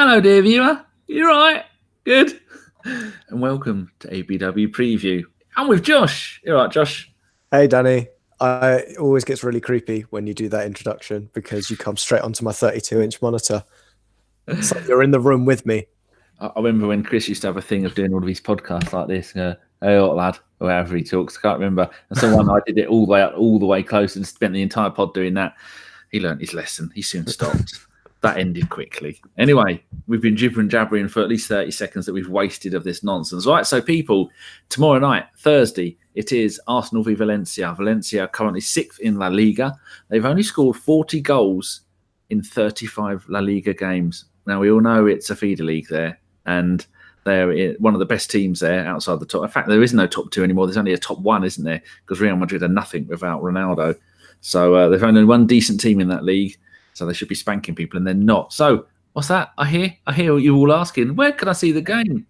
Hello, dear viewer. You right? Good. And welcome to ABW Preview. I'm with Josh. You right, Josh? Hey, Danny. It always gets really creepy when you do that introduction because you come straight onto my 32-inch monitor. It's like you're in the room with me. I remember when Chris used to have a thing of doing all of his podcasts like this. Hey, what, lad, or however he talks. I can't remember. And someone I did it all the way up, all the way close, and spent the entire pod doing that. He learned his lesson. He soon stopped. That ended quickly. Anyway, we've been jabbering for at least 30 seconds that we've wasted of this nonsense. Right, so people, tomorrow night, Thursday, it is Arsenal v Valencia. Valencia are currently 6th in La Liga. They've only scored 40 goals in 35 La Liga games. Now, we all know it's a feeder league there, and they're one of the best teams there outside the top. In fact, there is no top two anymore. There's only a top one, isn't there? Because Real Madrid are nothing without Ronaldo. So they've only one decent team in that league. So they should be spanking people, and they're not. So what's that? I hear you all asking, where can I see the game?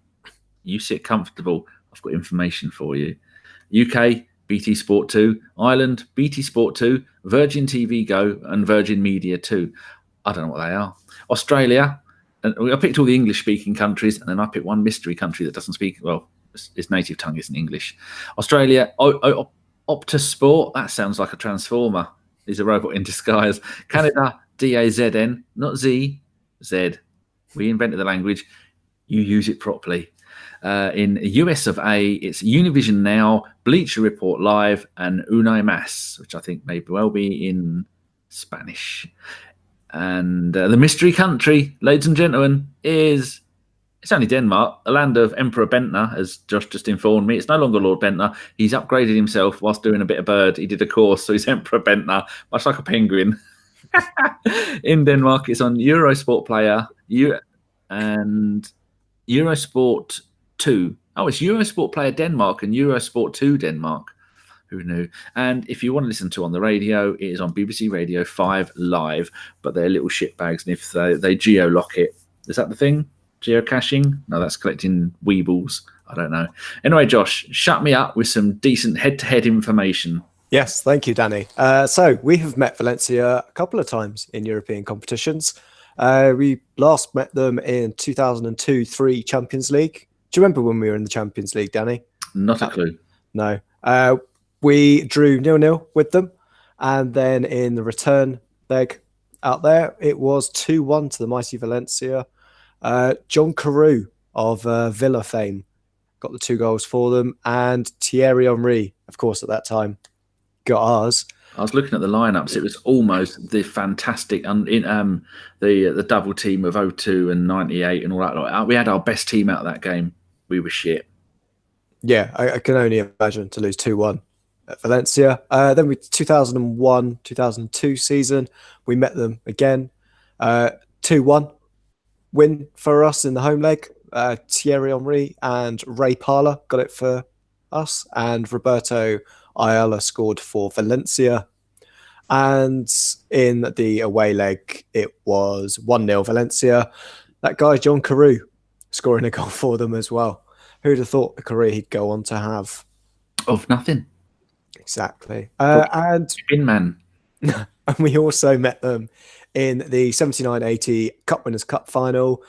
You sit comfortable. I've got information for you. UK, BT Sport 2. Ireland, BT Sport 2. Virgin TV Go and Virgin Media 2. I don't know what they are. Australia. And I picked all the English-speaking countries, and then I picked one mystery country that doesn't speak, well, its native tongue isn't English. Australia, Optus Sport. That sounds like a transformer. He's a robot in disguise. Canada, DAZN, not Z, Z. We invented the language. You use it properly. In US of A, it's Univision Now, Bleacher Report Live, and UniMas, which I think may well be in Spanish. And the mystery country, ladies and gentlemen, it's only Denmark, a land of Emperor Bentner, as Josh just informed me. It's no longer Lord Bentner. He's upgraded himself whilst doing a bit of bird. He did a course, so he's Emperor Bentner, much like a penguin. In Denmark, it's on Eurosport Player and Eurosport 2. Oh, it's Eurosport Player Denmark and Eurosport 2 Denmark. Who knew? And if you want to listen to on the radio, it is on BBC Radio 5 Live, but they're little shitbags, and if they geo-lock it, is that the thing? Geocaching? No, that's collecting weebles. I don't know. Anyway, Josh, shut me up with some decent head-to-head information. Yes, thank you, Danny. So we have met Valencia a couple of times in European competitions. We last met them in 2002-03 Champions League. Do you remember when we were in the Champions League, Danny? Not a clue. No. We drew 0-0 with them. And then in the return leg out there, it was 2-1 to the mighty Valencia. John Carew of Villa fame got the 2 goals for them. And Thierry Henry, of course, at that time, got ours. I was looking at the lineups. It was almost the fantastic the double team of 02 and 98 and all that. We had our best team out of that game. We were shit. Yeah, I can only imagine to lose 2-1 at Valencia. Then we 2001-2002 season, we met them again. 2-1 win for us in the home leg. Thierry Henry and Ray Parlour got it for us, and Roberto Ayala scored for Valencia. And in the away leg, it was 1-0 Valencia. That guy, John Carew, scoring a goal for them as well. Who'd have thought a career he'd go on to have? Of nothing. Exactly. And man. And we also met them in the 79-80 Cup Winners' Cup final.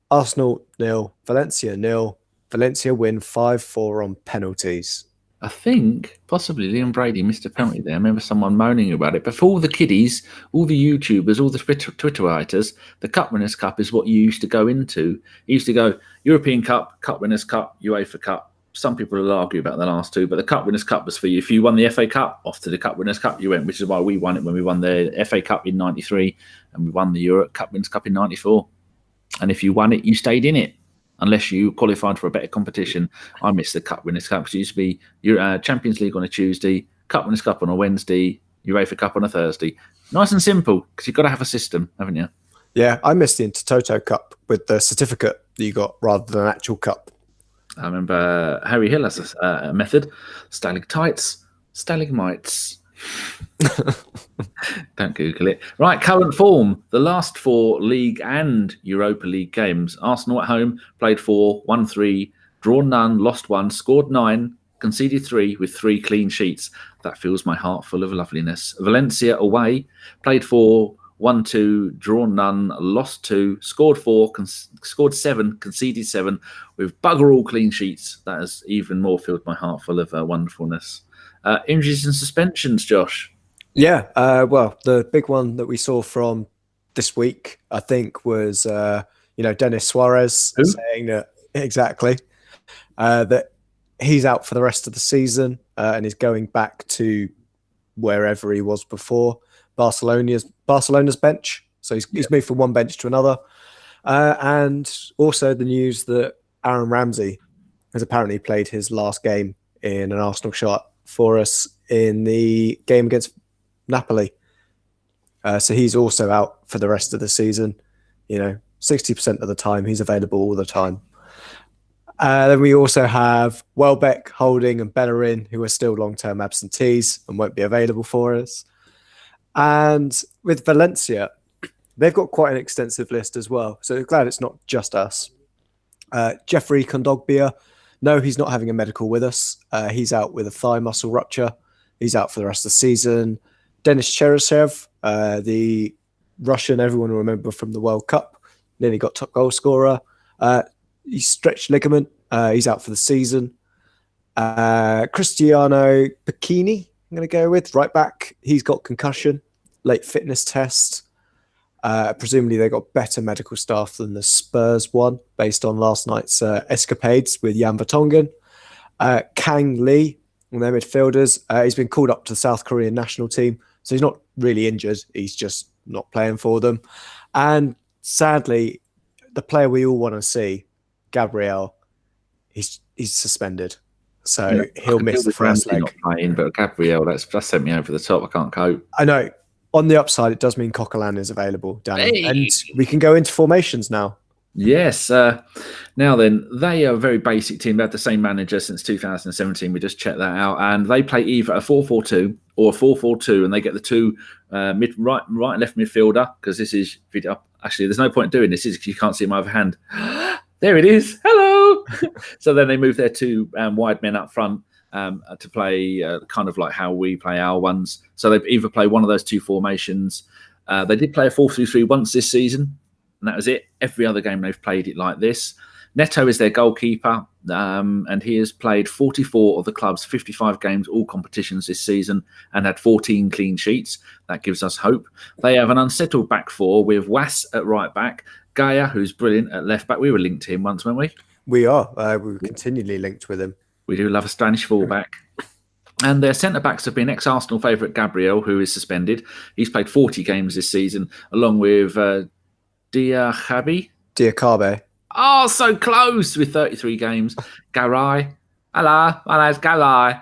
Arsenal 0, Valencia 0. Valencia win 5-4 on penalties. I think possibly Liam Brady missed a penalty there. I remember someone moaning about it. But for all the kiddies, all the YouTubers, all the Twitter writers, the Cup Winners' Cup is what you used to go into. You used to go European Cup, Cup Winners' Cup, UEFA Cup. Some people will argue about the last two, but the Cup Winners' Cup was for you. If you won the FA Cup, off to the Cup Winners' Cup you went, which is why we won it when we won the FA Cup in 93 and we won the Europe Cup Winners' Cup in 94. And if you won it, you stayed in it. Unless you qualified for a better competition. I missed the Cup Winners' Cup, which used to be your Champions League on a Tuesday, Cup Winners' Cup on a Wednesday, UEFA Cup on a Thursday. Nice and simple, because you've got to have a system, haven't you? Yeah, I missed the Intertoto Cup with the certificate that you got rather than an actual cup. I remember Harry Hill has a method. Stalactites, stalagmites. Don't Google it. Right, current form. The last 4 League and Europa League games. Arsenal at home played 4, won 3, drawn none, lost 1, scored 9, conceded 3 with 3 clean sheets. That fills my heart full of loveliness. Valencia away played 4, won 2, drawn none, lost 2, scored 4, scored 7, conceded 7, with bugger all clean sheets. That has even more filled my heart full of wonderfulness. Injuries and suspensions, Josh. Yeah, well, the big one that we saw from this week, I think, was Denis Suarez saying that exactly that he's out for the rest of the season and is going back to wherever he was before, Barcelona's bench. So he's moved from one bench to another, and also the news that Aaron Ramsey has apparently played his last game in an Arsenal shirt for us in the game against Napoli. So he's also out for the rest of the season. 60% of the time he's available all the time. Then we also have Welbeck, Holding, and Bellerin, who are still long-term absentees and won't be available for us. And with Valencia, they've got quite an extensive list as well. So glad it's not just us. Jeffrey Kondogbia, no, he's not having a medical with us. He's out with a thigh muscle rupture. He's out for the rest of the season. Denis Cheryshev, the Russian everyone will remember from the World Cup, nearly got top goal scorer. He's stretched ligament. He's out for the season. Cristiano Pacchini, I'm going to go with right back. He's got concussion, late fitness test. Presumably they got better medical staff than the Spurs one, based on last night's escapades with Jan Vertonghen. Kang Lee, one of their midfielders. He's been called up to the South Korean national team, so he's not really injured. He's just not playing for them. And sadly, the player we all want to see, Gabriel, he's suspended, so he'll miss the first leg. Not playing, but Gabriel, that's sent me over the top. I can't cope. I know. On the upside, it does mean Coquelin is available, Danny, and we can go into formations now. Yes. Now then, they are a very basic team. They have the same manager since 2017. We just checked that out, and they play either a 4-4-2 or a 4-4-2, and they get the two right and left midfielder, because this is video. Actually, there's no point doing this because you can't see my other hand. There it is. Hello. So then they move their two wide men up front to play kind of like how we play our ones. So they either play one of those two formations. They did play a 4-3-3 once this season, and that was it. Every other game they've played it like this. Neto is their goalkeeper, and he has played 44 of the club's 55 games, all competitions this season, and had 14 clean sheets. That gives us hope. They have an unsettled back four with Was at right back, Gaia, who's brilliant at left back. We were linked to him once, weren't we? We are. We were continually linked with him. We do love a Spanish fullback. And their centre-backs have been ex-Arsenal favourite Gabriel, who is suspended. He's played 40 games this season, along with Diakhaby. Oh, so close, with 33 games. Garay. Hello, my name's Garay.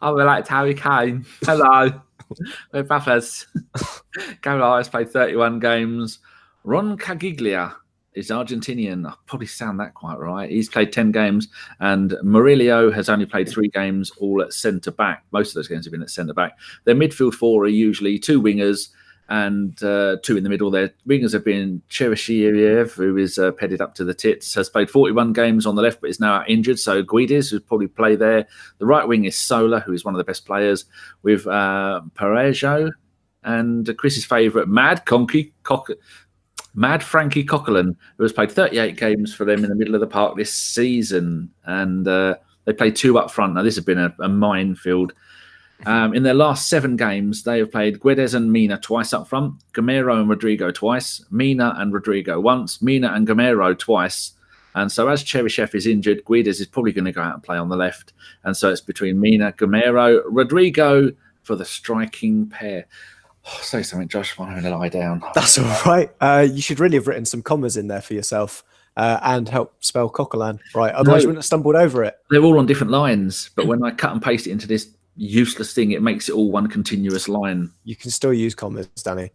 I relate to Harry Kane. Hello. We're brothers. Garay has played 31 games. Ron Cagiglia is Argentinian. I probably sound that quite right. He's played 10 games, and Murillo has only played 3 games, all at centre-back. Most of those games have been at centre-back. Their midfield four are usually 2 wingers and 2 in the middle. Their wingers have been Cheryshev, who is headed up to the tits, has played 41 games on the left, but is now out injured. So Guides would probably play there. The right wing is Sola, who is one of the best players, with Parejo and Chris's favourite, Mad Frankie Coquelin, who has played 38 games for them in the middle of the park this season. And they played 2 up front. Now, this has been a minefield. In their last 7 games, they have played Guedes and Mina twice up front, Gamero and Rodrigo twice, Mina and Rodrigo once, Mina and Gamero twice. And so as Cheryshev is injured, Guedes is probably going to go out and play on the left. And so it's between Mina, Gamero, Rodrigo for the striking pair. Oh, say something, Josh. I'm going to lie down. That's all right. You should really have written some commas in there for yourself and help spell Coquelin right. Otherwise, you wouldn't have stumbled over it. They're all on different lines, but when I cut and paste it into this useless thing, it makes it all one continuous line. You can still use commas, Danny.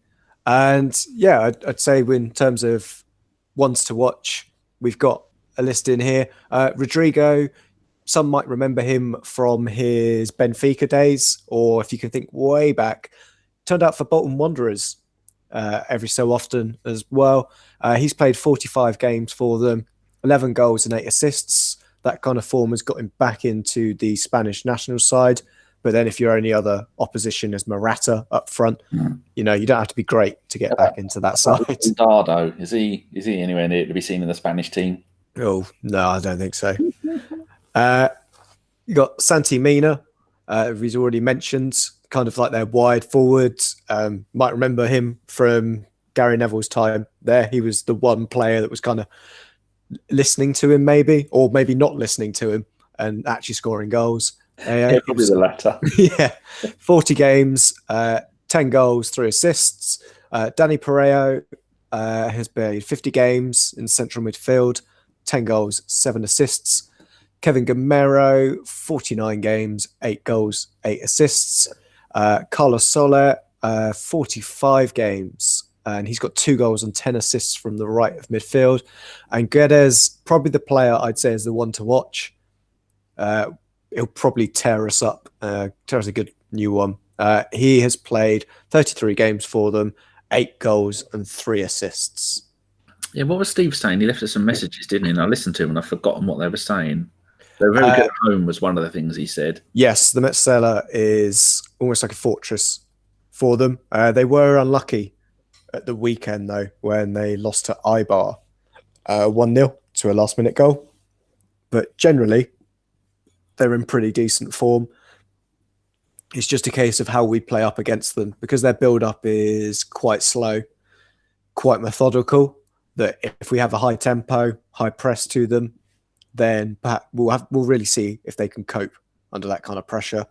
And yeah, I'd say in terms of ones to watch, we've got a list in here. Rodrigo, some might remember him from his Benfica days, or if you can think way back, turned out for Bolton Wanderers every so often as well. He's played 45 games for them, 11 goals and 8 assists. That kind of form has got him back into the Spanish national side. But then if your only other opposition is Morata up front, you don't have to be great to get back into that side. Dardo, is he anywhere near to be seen in the Spanish team? Oh, no, I don't think so. You got Santi Mina, he's already mentioned, kind of like their wide forward. Might remember him from Gary Neville's time there. He was the one player that was kind of listening to him, maybe, or maybe not listening to him and actually scoring goals. Probably the latter. Yeah, 40 games, 10 goals, 3 assists. Danny Pereiro has played 50 games in central midfield, 10 goals, 7 assists. Kevin Gamero, 49 games, 8 goals, 8 assists. Carlos Soler, 45 games, and he's got 2 goals and 10 assists from the right of midfield. And Guedes, probably the player I'd say is the one to watch. He'll probably tear us up, tear us a good new one. He has played 33 games for them, 8 goals and 3 assists. Yeah, what was Steve saying? He left us some messages, didn't he? And I listened to him and I've forgotten what they were saying. They were very good at home was one of the things he said. Yes, the Metzela is almost like a fortress for them. They were unlucky at the weekend, though, when they lost to Eibar 1-0 to a last-minute goal. But generally, they're in pretty decent form. It's just a case of how we play up against them, because their build-up is quite slow, quite methodical, that if we have a high tempo, high press to them, then perhaps we'll really see if they can cope under that kind of pressure.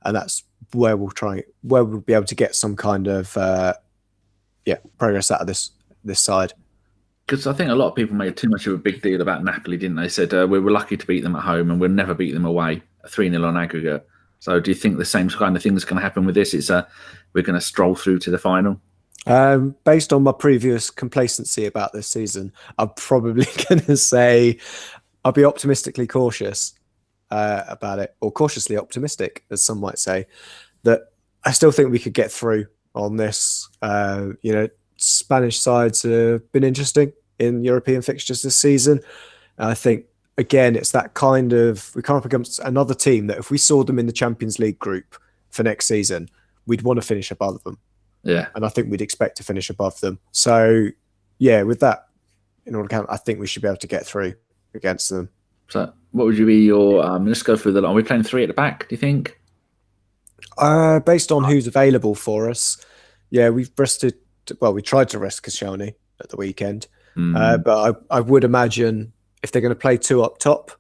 And that's where we'll be able to get some kind of progress out of this side. Because I think a lot of people made too much of a big deal about Napoli, didn't they? Said we were lucky to beat them at home and we'll never beat them away, 3-0 on aggregate. So do you think the same kind of thing is going to happen with this? It's we're going to stroll through to the final? Based on my previous complacency about this season, I'm probably going to say I'll be optimistically cautious about it, or cautiously optimistic, as some might say, that I still think we could get through on this. Spanish sides have been interesting in European fixtures this season. I think, again, it's that kind of, we come up against another team that if we saw them in the Champions League group for next season, we'd want to finish above them. Yeah. And I think we'd expect to finish above them. So, yeah, with that in all account, I think we should be able to get through against them. So, what would you be your, let's go through the line. Are we playing 3 at the back, do you think? Based on who's available for us, yeah, we tried to rest Koscielny at the weekend. But I would imagine if they're going to play 2 up top,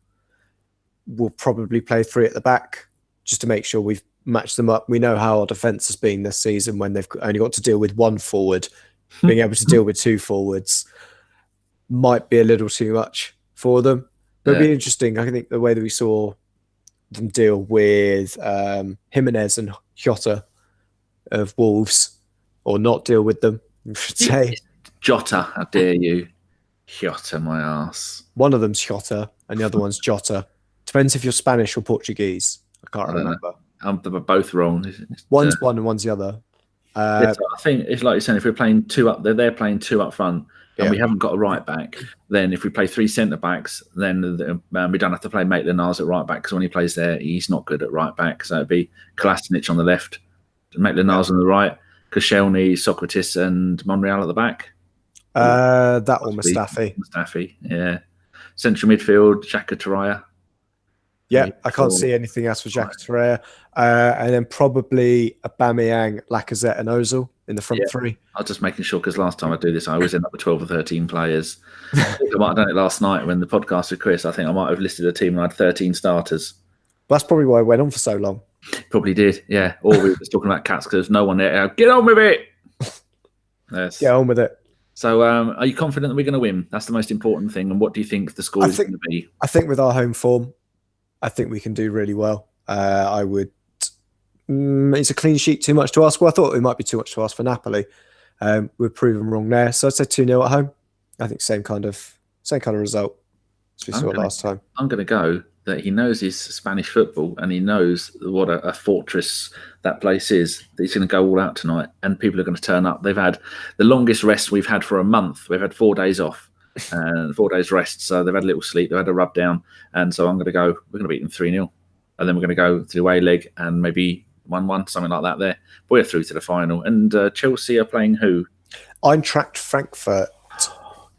we'll probably play 3 at the back just to make sure we've matched them up. We know how our defence has been this season when they've only got to deal with 1 forward. Being able to deal with 2 forwards might be a little too much for them. But it'll be interesting. I think the way that we saw them deal with Jimenez and Jota of Wolves, or not deal with them, I should say. Jota, how dare you? Jota, my ass. One of them's Jota and the other one's Jota. Depends if you're Spanish or Portuguese. I can't remember. They're both wrong. One's one and one's the other. I think it's like you're saying, if we're playing 2 up, they're playing 2 up front, and we haven't got a right back. Then if we play 3 centre backs, then we don't have to play Maitland-Niles at right back, because when he plays there, he's not good at right back. So it'd be Kolasinac on the left, Maitland-Niles on the right, Koscielny, Socrates, and Monreal at the back. That or Mustafi. Yeah. Central midfield, Xhaka Torreira. Yeah, I can't see anything else for Xhaka Torreira. And then probably Aubameyang, Lacazette, and Ozil in the front 3. I was just making sure, because last time I do this, I always end up with 12 or 13 players. I might have done it last night when the podcast with Chris. I think I might have listed a team and I had 13 starters. That's probably why it went on for so long. Probably did, yeah. Or we were just talking about cats because there's no one there. Get on with it! Yes. Get on with it. So are you confident that we're going to win? That's the most important thing. And what do you think the score is going to be? I think with our home form, I think we can do really well. I would... it's a clean sheet too much to ask. Well, I thought it might be too much to ask for Napoli. We're proven wrong there. So I'd say 2-0 at home. I think same kind of result as we saw last time. I'm going to go that he knows his Spanish football and he knows what a fortress that place is. That he's going to go all out tonight and people are going to turn up. They've had the longest rest we've had for a month. We've had 4 days off and 4 days rest. So they've had a little sleep. They've had a rub down. And so I'm going to go, we're going to beat them 3-0. and then we're going to go to the away leg and maybe 1-1, something like that there. But we're through to the final. And Chelsea are playing who? Eintracht Frankfurt.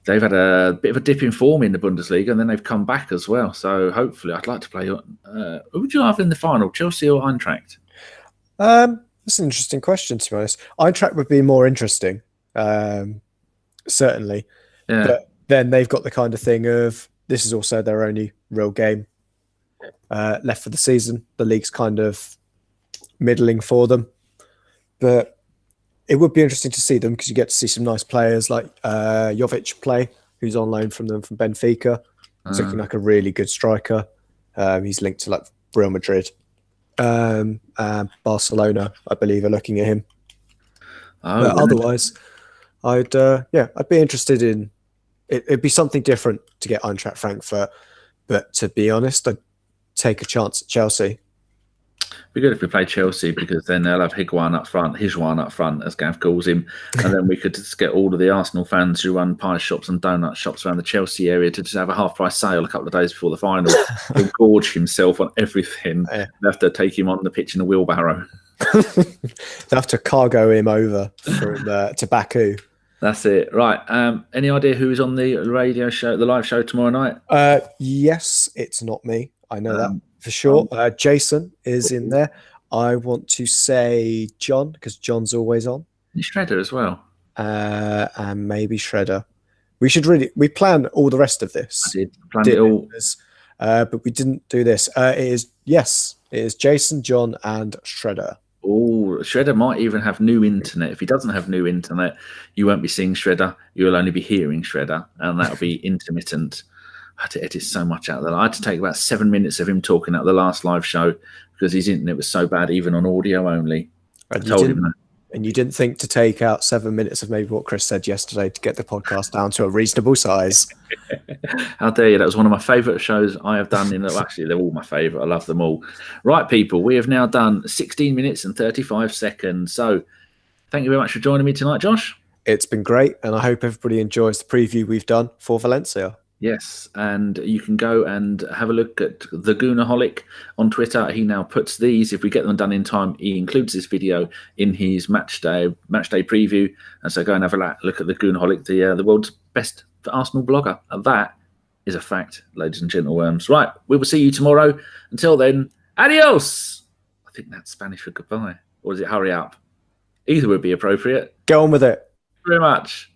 They've had a bit of a dip in form in the Bundesliga, and then they've come back as well. So hopefully, I'd like to play. Who would you have in the final, Chelsea or Eintracht? That's an interesting question, to be honest. Eintracht would be more interesting, certainly. Yeah. But then they've got the kind of thing of this is also their only real game left for the season. The league's kind of middling for them. But it would be interesting to see them because you get to see some nice players like Jovic play, who's on loan from them from Benfica. He's looking like a really good striker. He's linked to like Real Madrid. Barcelona, I believe, are looking at him. But otherwise, I'd be interested in it. It'd be something different to get Eintracht Frankfurt, but to be honest, I'd take a chance at Chelsea. Be good if we play Chelsea because then they'll have Higuain up front, as Gav calls him, and then we could just get all of the Arsenal fans who run pie shops and donut shops around the Chelsea area to just have a half-price sale a couple of days before the final. He'll gorge himself on everything. Yeah. They'll have to take him on the pitch in a wheelbarrow. They'll have to cargo him over from to Baku. That's it. Right. Any idea who is on the radio show, the live show tomorrow night? Yes, it's not me. I know that for sure. Jason is in there. I want to say John because John's always on. And Shredder as well. And maybe Shredder. We plan all the rest of this. I did plan it all. But we didn't do this. It is Jason, John, and Shredder. Oh, Shredder might even have new internet. If he doesn't have new internet, you won't be seeing Shredder. You'll only be hearing Shredder, and that'll be intermittent. I had to edit so much out of that. I had to take about 7 minutes of him talking at the last live show because his internet was so bad, even on audio only. I told him that. And you didn't think to take out 7 minutes of maybe what Chris said yesterday to get the podcast down to a reasonable size? How dare you? That was one of my favourite shows I have done. Actually, they're all my favourite. I love them all. Right, people, we have now done 16 minutes and 35 seconds. So thank you very much for joining me tonight, Josh. It's been great, and I hope everybody enjoys the preview we've done for Valencia. Yes, and you can go and have a look at the Goonaholic on Twitter. He now puts these, if we get them done in time, he includes this video in his match day preview. And so go and have a look at the Goonaholic, the world's best Arsenal blogger. And that is a fact, ladies and gentleworms. Right, we will see you tomorrow. Until then, adios! I think that's Spanish for goodbye. Or is it hurry up? Either would be appropriate. Go on with it. Thank you very much.